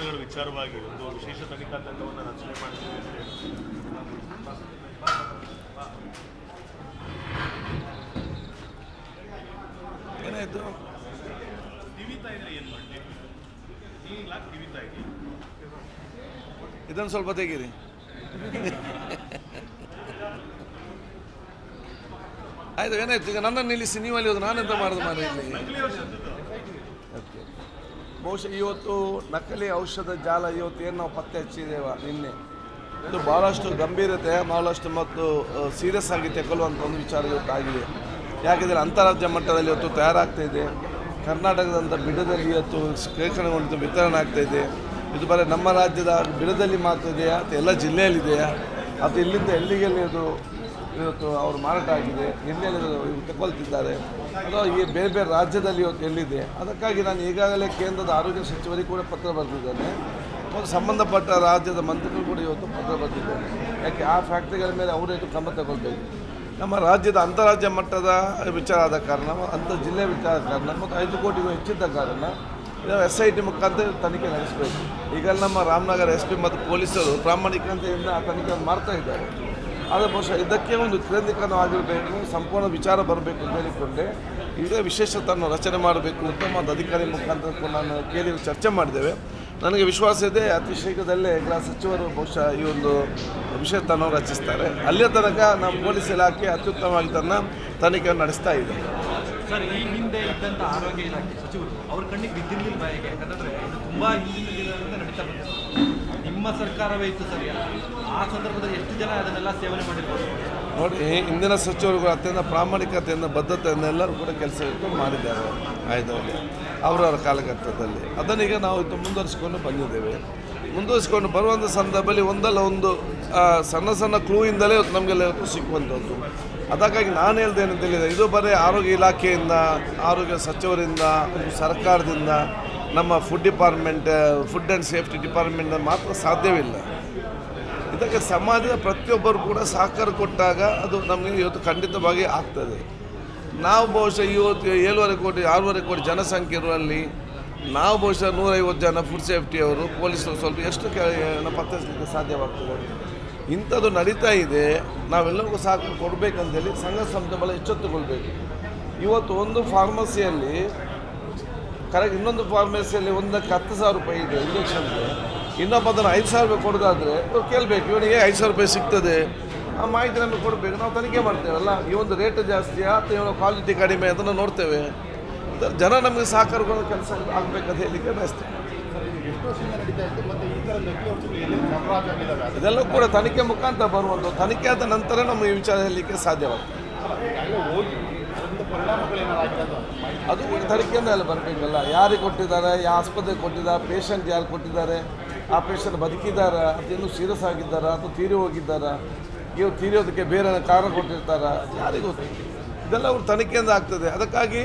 ಪ್ರಕರಣಗಳ ವಿಚಾರವಾಗಿ ಒಂದು ವಿಶೇಷ ತನಿಖಾ ತಂಡವನ್ನು ರಚನೆ ಮಾಡಿದ್ದೀವಿ ಅಂತ ಹೇಳಿ ಏನಾಯಿತು? ಟಿವಿತಾ ಇದ್ರೆ ಏನು ಮಾಡಲಿ? ಈಗ ಟಿವಿತಾ ಇದೆ, ಇದನ್ನು ಸ್ವಲ್ಪ ತೆಗೀರಿ. ಆಯ್ತು, ಏನಾಯ್ತು? ಈಗ ನನ್ನನ್ನು ನಿಲ್ಲಿಸಿ ನೀವು ಅಲ್ಲಿ ಹೋದು ನಾನೆಂತ ಮಾಡೋದು ಮಾರ ಇಲ್ಲಿ? ಓಕೆ, ಬಹುಶಃ ಇವತ್ತು ನಕಲಿ ಔಷಧ ಜಾಲ ಇವತ್ತು ಏನು ನಾವು ಪತ್ತೆ ಹಚ್ಚಿದ್ದೇವೆ ನಿನ್ನೆ, ಇದು ಭಾಳಷ್ಟು ಗಂಭೀರತೆ, ಭಾಳಷ್ಟು ಮತ್ತು ಸೀರಿಯಸ್ ಆಗಿ ತೆಗೊಳ್ಳುವಂಥ ಒಂದು ವಿಚಾರ ಇವತ್ತು ಆಗಿದೆ. ಯಾಕೆಂದರೆ ಅಂತಾರಾಜ್ಯ ಮಟ್ಟದಲ್ಲಿ ಇವತ್ತು ತಯಾರಾಗ್ತಾಯಿದೆ. ಕರ್ನಾಟಕದಂಥ ಬಿಡದಲ್ಲಿ ಇವತ್ತು ಶೇಖರಣೆಗೊಂಡು ವಿತರಣೆ ಆಗ್ತಾಯಿದೆ. ಇದು ಬರೀ ನಮ್ಮ ರಾಜ್ಯದ ಬಿಡದಲ್ಲಿ ಮಾತ್ರ ಇದೆಯಾ ಅಥವಾ ಎಲ್ಲ ಜಿಲ್ಲೆಯಲ್ಲಿದೆಯಾ ಅಥವಾ ಇಲ್ಲಿಂದ ಎಲ್ಲಿಗೆಲ್ಲಿ ಇದು ಇವತ್ತು ಅವರು ಮಾರಾಟ ಆಗಿದೆ, ಎಲ್ಲೆಲ್ಲಿ ತಗೊಳ್ತಿದ್ದಾರೆ ಅಥವಾ ಈ ಬೇರೆ ಬೇರೆ ರಾಜ್ಯದಲ್ಲಿ ಇವತ್ತು ಎಲ್ಲಿದೆ? ಅದಕ್ಕಾಗಿ ನಾನು ಈಗಾಗಲೇ ಕೇಂದ್ರದ ಆರೋಗ್ಯ ಸಚಿವರಿಗೆ ಕೂಡ ಪತ್ರ ಬರೆದಿದ್ದೇನೆ ಮತ್ತು ಸಂಬಂಧಪಟ್ಟ ರಾಜ್ಯದ ಮಂತ್ರಿಗಳು ಕೂಡ ಇವತ್ತು ಪತ್ರ ಬರೆದಿದ್ದೇನೆ. ಯಾಕೆ ಆ ಫ್ಯಾಕ್ಟ್ರಿಗಳ ಮೇಲೆ ಅವರೇನು ಕ್ರಮ ತಗೊಳ್ಬೇಕು. ನಮ್ಮ ರಾಜ್ಯದ ಅಂತಾರಾಜ್ಯ ಮಟ್ಟದ ವಿಚಾರ ಆದ ಕಾರಣ, ಅಂಥ ಜಿಲ್ಲೆ ವಿಚಾರ ಕಾರಣ ಮತ್ತು 5 ಕೋಟಿಗೂ ಹೆಚ್ಚಿದ್ದ ಕಾರಣ ಇದು SIT ಮುಖಾಂತರ ತನಿಖೆ ನಡೆಸಬೇಕು. ಈಗ ನಮ್ಮ ರಾಮನಗರ SP ಮತ್ತು ಪೊಲೀಸರು ಪ್ರಾಮಾಣಿಕತೆಯಿಂದ ಆ ತನಿಖೆಯನ್ನು ಮಾಡ್ತಾ ಇದ್ದಾರೆ. ಆದರೆ ಬಹುಶಃ ಇದಕ್ಕೆ ಒಂದು ಕೇಂದ್ರೀಕರಣವಾಗಿರಬೇಕು, ಸಂಪೂರ್ಣ ವಿಚಾರ ಬರಬೇಕು ಅಂತ ಹೇಳಿಕೊಂಡೆ ಈಗ ವಿಶೇಷ ತಂಡ ರಚನೆ ಮಾಡಬೇಕು ಅಂತ ಮತ್ತು ಅಧಿಕಾರಿ ಮುಖಾಂತರ ನಾನು ಕೇಳಿ ಚರ್ಚೆ ಮಾಡಿದ್ದೇವೆ. ನನಗೆ ವಿಶ್ವಾಸ ಇದೆ ಅತಿ ಶೀಘ್ರದಲ್ಲೇ ಗೃಹ ಸಚಿವರು ಬಹುಶಃ ಈ ಒಂದು ವಿಶೇಷ ತಂಡವನ್ನು ರಚಿಸ್ತಾರೆ. ಅಲ್ಲಿಯ ತನಕ ನಮ್ಮ ಪೊಲೀಸ್ ಇಲಾಖೆ ಅತ್ಯುತ್ತಮವಾಗಿ ತನ್ನ ತನಿಖೆಯನ್ನು ನಡೆಸ್ತಾ ಇದೆ. ಸರ್, ಈ ಹಿಂದೆ ಇದ್ದಂಥ ಆರೋಗ್ಯ ಇಲಾಖೆ ಸಚಿವರು ಅವ್ರ ಕಣ್ಣಿಗೆ ಬಿದ್ದಿರಲಿಲ್ಲ ಹೇಗೆ? ಯಾಕಂದರೆ ಇದು ತುಂಬ ಹಿಂದಿನ ದಿನದಿಂದ ನಡೀತಾ ಬಂದಿದೆ. ನಿಮ್ಮ ಸರ್ಕಾರವೇ ಇತ್ತು ಸರಿ, ಆ ಸಂದರ್ಭದಲ್ಲಿ ಎಷ್ಟು ಜನ ಅದನ್ನೆಲ್ಲ ಸೇವನೆ ಮಾಡಿರ್ಬೋದು? ನೋಡಿ, ಇಂದಿನ ಸಚಿವರುಗಳು ಅತ್ಯಂತ ಪ್ರಾಮಾಣಿಕತೆಯಿಂದ ಬದ್ಧತೆಯನ್ನು ಎಲ್ಲರೂ ಕೂಡ ಕೆಲಸ ಇಟ್ಕೊಂಡು ಮಾಡಿದ್ದಾರೆ ಆಯ್ದಲ್ಲಿ ಅವರವರ ಕಾಲಘಟ್ಟದಲ್ಲಿ. ಅದನ್ನೀಗ ನಾವು ಇದು ಮುಂದುವರಿಸಿಕೊಂಡು ಬಂದಿದ್ದೇವೆ. ಮುಂದುವರಿಸಿಕೊಂಡು ಬರುವಂಥ ಸಂದರ್ಭದಲ್ಲಿ ಒಂದಲ್ಲ ಒಂದು ಸಣ್ಣ ಸಣ್ಣ ಕ್ಲೂಯಿಂದಲೇ ನಮಗೆಲ್ಲ ಇವತ್ತು ಸಿಕ್ಕುವಂಥದ್ದು. ಅದಕ್ಕಾಗಿ ನಾನು ಹೇಳ್ದೇನೆ ತಿಳಿದೆ, ಇದು ಬರೀ ಆರೋಗ್ಯ ಇಲಾಖೆಯಿಂದ, ಆರೋಗ್ಯ ಸಚಿವರಿಂದ, ಸರ್ಕಾರದಿಂದ, ನಮ್ಮ ಫುಡ್ ಆ್ಯಂಡ್ ಸೇಫ್ಟಿ ಡಿಪಾರ್ಟ್ಮೆಂಟ್ ಮಾತ್ರ ಸಾಧ್ಯವಿಲ್ಲ. ಇದಕ್ಕೆ ಸಮಾಜದ ಪ್ರತಿಯೊಬ್ಬರು ಕೂಡ ಸಹಕಾರ ಕೊಟ್ಟಾಗ ಅದು ನಮಗೆ ಇವತ್ತು ಖಂಡಿತವಾಗಿ ಆಗ್ತದೆ. ನಾವು ಬಹುಶಃ ಇವತ್ತು 6.5 ಕೋಟಿ ಜನಸಂಖ್ಯೆ ಇರುವಲ್ಲಿ ನಾವು ಬಹುಶಃ 150 ಜನ ಫುಡ್ ಸೇಫ್ಟಿಯವರು, ಪೊಲೀಸರು ಸ್ವಲ್ಪ ಎಷ್ಟು ಪತ್ತೆಸಲಿಕ್ಕೆ ಸಾಧ್ಯವಾಗ್ತದೆ. ಇಂಥದ್ದು ನಡೀತಾ ಇದೆ. ನಾವೆಲ್ಲರಿಗೂ ಸಹಕಾರ ಕೊಡಬೇಕಂತೇಳಿ ಸಂಘ ಸಂಸ್ಥೆಗಳ ಎಚ್ಚೆತ್ತುಕೊಳ್ಬೇಕು. ಇವತ್ತು ಒಂದು ಫಾರ್ಮಸಿಯಲ್ಲಿ ಕರೆಕ್ಟ್, ಇನ್ನೊಂದು ಫಾರ್ಮಸಿಯಲ್ಲಿ ಒಂದಕ್ಕೆ 10,000 ರೂಪಾಯಿ ಇದೆ ಇಂಜೆಕ್ಷನ್ಗೆ, ಇನ್ನೊಬ್ಬ ಅದನ್ನು 5,000 ರೂಪಾಯಿ ಕೊಡೋದಾದರೆ ಕೇಳಬೇಕು, ಇವನಿಗೆ 5,000 ರೂಪಾಯಿ ಸಿಗ್ತದೆ, ಆ ಮಾಹಿತಿ ನಮಗೆ ಕೊಡಬೇಕು. ನಾವು ತನಿಖೆ ಮಾಡ್ತೇವಲ್ಲ, ಈ ಒಂದು ರೇಟ್ ಜಾಸ್ತಿಯಾ ಅಥವಾ ಇವನ ಕ್ವಾಲಿಟಿ ಕಡಿಮೆ ಅದನ್ನು ನೋಡ್ತೇವೆ. ಜನ ನಮಗೆ ಸಹಕಾರ ಕೆಲಸ ಆಗಬೇಕಂತ ಹೇಳಲಿಕ್ಕೆ ಬಯಸ್ತೇವೆ. ಇದೆಲ್ಲ ಕೂಡ ತನಿಖೆ ಮುಖಾಂತರ ಬರುವಂಥ, ತನಿಖೆ ಆದ ನಂತರ ನಮ್ಮ ಈ ವಿಚಾರ ಹೇಳಲಿಕ್ಕೆ ಸಾಧ್ಯವಾಗ್ತದೆ. ಅದು ಕೂಡ ತನಿಖೆಯಿಂದ ಎಲ್ಲ ಬರಬೇಕಲ್ಲ, ಯಾರಿಗೆ ಕೊಟ್ಟಿದ್ದಾರೆ, ಯಾವ ಆಸ್ಪತ್ರೆಗೆ ಕೊಟ್ಟಿದ್ದಾರೆ, ಪೇಷಂಟ್ ಯಾರು ಕೊಟ್ಟಿದ್ದಾರೆ, ಆ ಪೇಷಂಟ್ ಬದುಕಿದ್ದಾರಾ ಅಥವಾ ಇನ್ನೂ ಸೀರಿಯಸ್ ಆಗಿದ್ದಾರಾ ಅಥವಾ ತೀರಿ ಹೋಗಿದ್ದಾರಾ, ಇವು ತೀರಿಯೋದಕ್ಕೆ ಬೇರೆ ಕಾರಣ ಕೊಟ್ಟಿರ್ತಾರಾ, ಯಾರಿಗೂ ಗೊತ್ತು. ಇದೆಲ್ಲ ಅವ್ರ ತನಿಖೆಯಿಂದ ಆಗ್ತದೆ. ಅದಕ್ಕಾಗಿ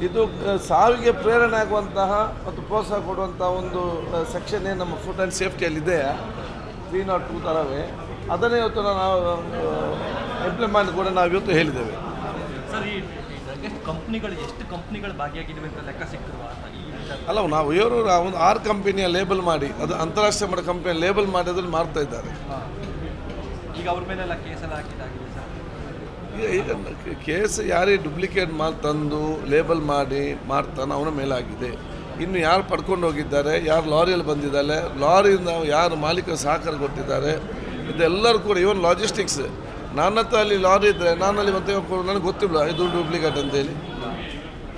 ಇದು ಸಾವಿಗೆ ಪ್ರೇರಣೆ ಆಗುವಂತಹ ಮತ್ತು ಪ್ರೋತ್ಸಾಹ ಕೊಡುವಂಥ ಒಂದು ಸೆಕ್ಷನ್ ಏನು ನಮ್ಮ ಫುಡ್ ಆ್ಯಂಡ್ ಸೇಫ್ಟಿಯಲ್ಲಿದೆ 302 ಥರವೇ, ಅದನ್ನೇ ಇವತ್ತು ನಾವು ಇಂಪ್ಲಿಮೆಂಟ್ ಕೂಡ ನಾವು ಇವತ್ತು ಹೇಳಿದ್ದೇವೆ. ಸರ್, ಈ ಎಷ್ಟು ಕಂಪ್ನಿಗಳು ಭಾಗಿಯಾಗಿದ್ದಾವೆ ಅಂತ ಲೆಕ್ಕ ಸಿಕ್ಕಿರುವ ಅಲ್ಲ, ನಾವು ಇವರು ಒಂದು 6 ಕಂಪನಿಯ ಲೇಬಲ್ ಮಾಡಿ, ಅದು ಅಂತಾರಾಷ್ಟ್ರೀಯ ಮಟ್ಟ ಕಂಪನಿಯ ಲೇಬಲ್ ಮಾಡಿ ಅದನ್ನು ಮಾಡ್ತಾ ಇದ್ದಾರೆ. ಈಗ ಅವ್ರ ಮೇಲೆಲ್ಲ ಕೇಸೆಲ್ಲ ಹಾಕಿದ್ದಾಗಿದೆ ಸರ್. ಈಗ ಕೇಸ್ ಯಾರೇ ಡುಪ್ಲಿಕೇಟ್ ತಂದು ಲೇಬಲ್ ಮಾಡಿ ಮಾಡ್ತಾನೆ ಅವನ ಮೇಲಾಗಿದೆ. ಇನ್ನು ಯಾರು ಪಡ್ಕೊಂಡು ಹೋಗಿದ್ದಾರೆ, ಯಾರು ಲಾರಿಯಲ್ಲಿ ಬಂದಿದ್ದಾರೆ, ಲಾರಿಯಿಂದ ಯಾರು ಮಾಲೀಕರು ಸಹಕಾರ ಕೊಟ್ಟಿದ್ದಾರೆ, ಇದೆಲ್ಲರೂ ಕೂಡ ಇವನ್ ಲಾಜಿಸ್ಟಿಕ್ಸ್. ನನ್ನ ಹತ್ರ ಅಲ್ಲಿ ಲಾರಿ ಇದ್ದರೆ ನಾನಲ್ಲಿ ಮತ್ತೆ ನನಗೆ ಗೊತ್ತಿಲ್ಲ ಇದು ಡೂಪ್ಲಿಕೇಟ್ ಅಂತೇಳಿ,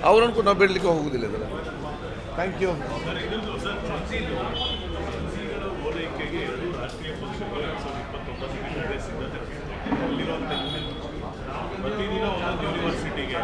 ಅವರನ್ನು ಕೂಡ ನಾವು ಬಿಡಲಿಕ್ಕೆ ಹೋಗೋದಿಲ್ಲ ಇದರ. Thank you. ಪ್ರತಿದಿನ ಒಂದೊಂದು ಯೂನಿವರ್ಸಿಟಿಗೆ